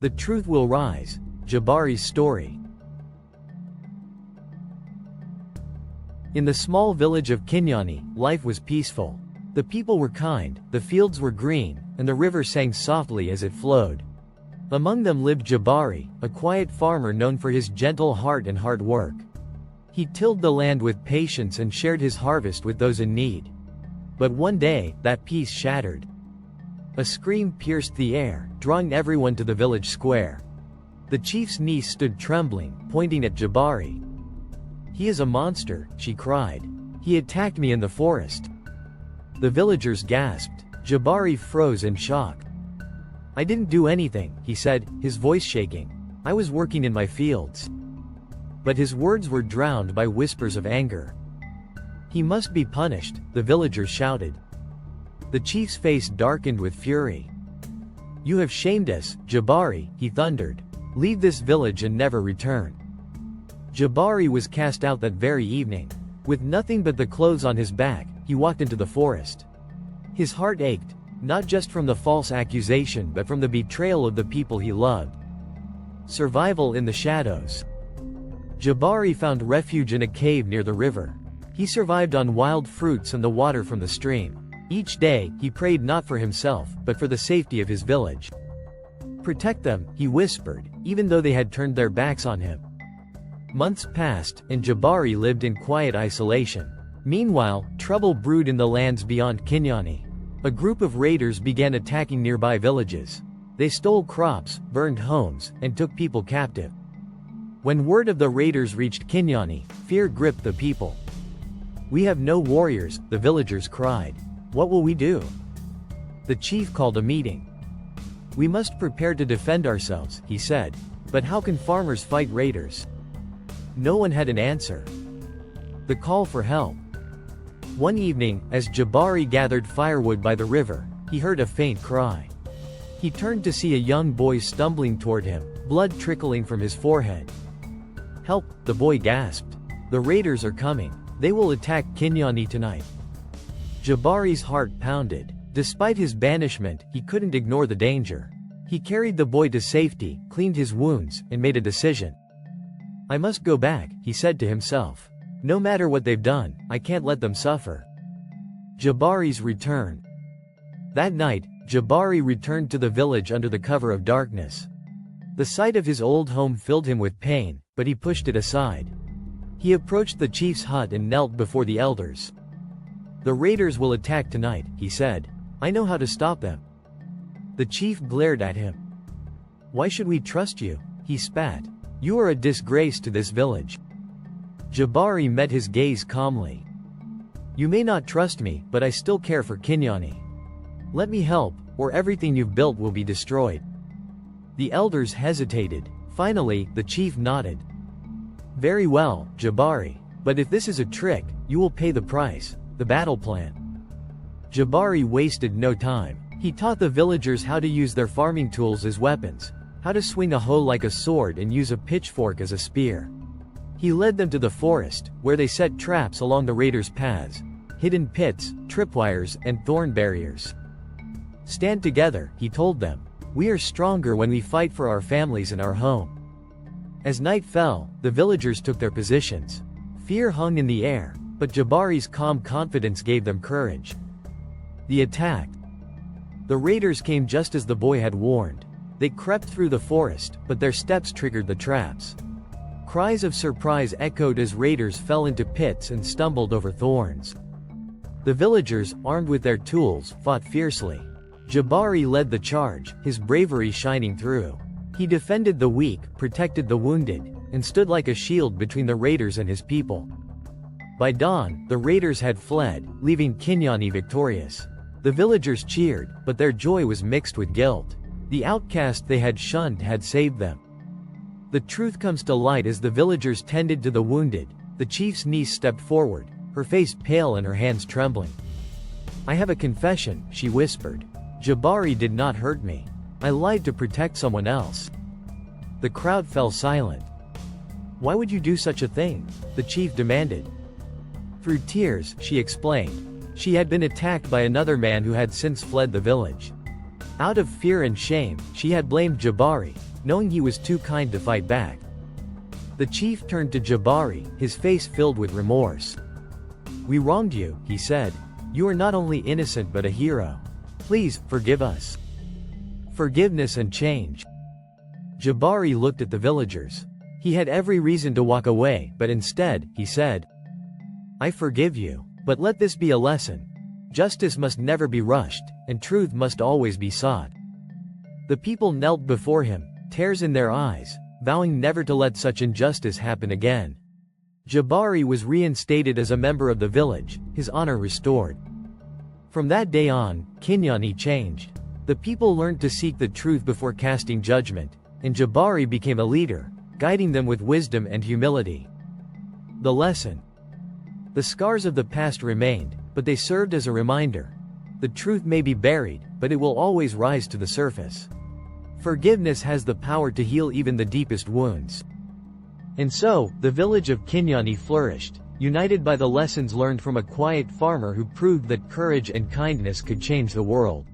The truth will rise. Jabari's story. In the small village of Kinyani, life was peaceful. The people were kind, the fields were green, and the river sang softly as it flowed. Among them lived Jabari, a quiet farmer known for his gentle heart and hard work. He tilled the land with patience and shared his harvest with those in need. But one day, that peace shattered. A scream pierced the air, drawing everyone to the village square. The chief's niece stood trembling, pointing at Jabari. "He is a monster," she cried. "He attacked me in the forest." The villagers gasped. Jabari froze in shock. "I didn't do anything," he said, his voice shaking. "I was working in my fields." But his words were drowned by whispers of anger. "He must be punished," the villagers shouted. The chief's face darkened with fury. "You have shamed us, Jabari," he thundered. "Leave this village and never return." Jabari was cast out that very evening. With nothing but the clothes on his back, he walked into the forest. His heart ached, not just from the false accusation but from the betrayal of the people he loved. Survival in the shadows. Jabari found refuge in a cave near the river. He survived on wild fruits and the water from the stream. Each day, he prayed not for himself, but for the safety of his village. "Protect them," he whispered, even though they had turned their backs on him. Months passed, and Jabari lived in quiet isolation. Meanwhile, trouble brewed in the lands beyond Kinyani. A group of raiders began attacking nearby villages. They stole crops, burned homes, and took people captive. When word of the raiders reached Kinyani, fear gripped the people. "We have no warriors," the villagers cried. "What will we do?" The chief called a meeting. "We must prepare to defend ourselves," he said. "But how can farmers fight raiders?" No one had an answer. The call for help. One evening, as Jabari gathered firewood by the river, he heard a faint cry. He turned to see a young boy stumbling toward him, blood trickling from his forehead. "Help," the boy gasped. "The raiders are coming. They will attack Kinyani tonight." Jabari's heart pounded. Despite his banishment, he couldn't ignore the danger. He carried the boy to safety, cleaned his wounds, and made a decision. "I must go back," he said to himself. "No matter what they've done, I can't let them suffer." Jabari's return. That night, Jabari returned to the village under the cover of darkness. The sight of his old home filled him with pain, but he pushed it aside. He approached the chief's hut and knelt before the elders. "The raiders will attack tonight," he said. "I know how to stop them." The chief glared at him. "Why should we trust you?" he spat. "You are a disgrace to this village." Jabari met his gaze calmly. "You may not trust me, but I still care for Kinyani. Let me help, or everything you've built will be destroyed." The elders hesitated. Finally, the chief nodded. "Very well, Jabari. But if this is a trick, you will pay the price." The battle plan. Jabari wasted no time. He taught the villagers how to use their farming tools as weapons, how to swing a hoe like a sword and use a pitchfork as a spear. He led them to the forest, where they set traps along the raiders' paths, hidden pits, tripwires, and thorn barriers. "Stand together," he told them. "We are stronger when we fight for our families and our home." As night fell, the villagers took their positions. Fear hung in the air, but Jabari's calm confidence gave them courage. The attack. The raiders came just as the boy had warned. They crept through the forest, but their steps triggered the traps. Cries of surprise echoed as raiders fell into pits and stumbled over thorns. The villagers, armed with their tools, fought fiercely. Jabari led the charge, his bravery shining through. He defended the weak, protected the wounded, and stood like a shield between the raiders and his people. By dawn, the raiders had fled, leaving Kinyani victorious. The villagers cheered, but their joy was mixed with guilt. The outcast they had shunned had saved them. The truth comes to light as the villagers tended to the wounded. The chief's niece stepped forward, her face pale and her hands trembling. "I have a confession," she whispered. "Jabari did not hurt me. I lied to protect someone else." The crowd fell silent. "Why would you do such a thing?" the chief demanded. Through tears, she explained. She had been attacked by another man who had since fled the village. Out of fear and shame, she had blamed Jabari, knowing he was too kind to fight back. The chief turned to Jabari, his face filled with remorse. "We wronged you," he said. "You are not only innocent but a hero. Please, forgive us." Forgiveness and change. Jabari looked at the villagers. He had every reason to walk away, but instead, he said, "I forgive you. But let this be a lesson. Justice must never be rushed, and truth must always be sought." The people knelt before him, tears in their eyes, vowing never to let such injustice happen again. Jabari was reinstated as a member of the village, his honor restored. From that day on, Kinyani changed. The people learned to seek the truth before casting judgment, and Jabari became a leader, guiding them with wisdom and humility. The lesson. The scars of the past remained, but they served as a reminder. The truth may be buried, but it will always rise to the surface. Forgiveness has the power to heal even the deepest wounds. And so, the village of Kinyani flourished, united by the lessons learned from a quiet farmer who proved that courage and kindness could change the world.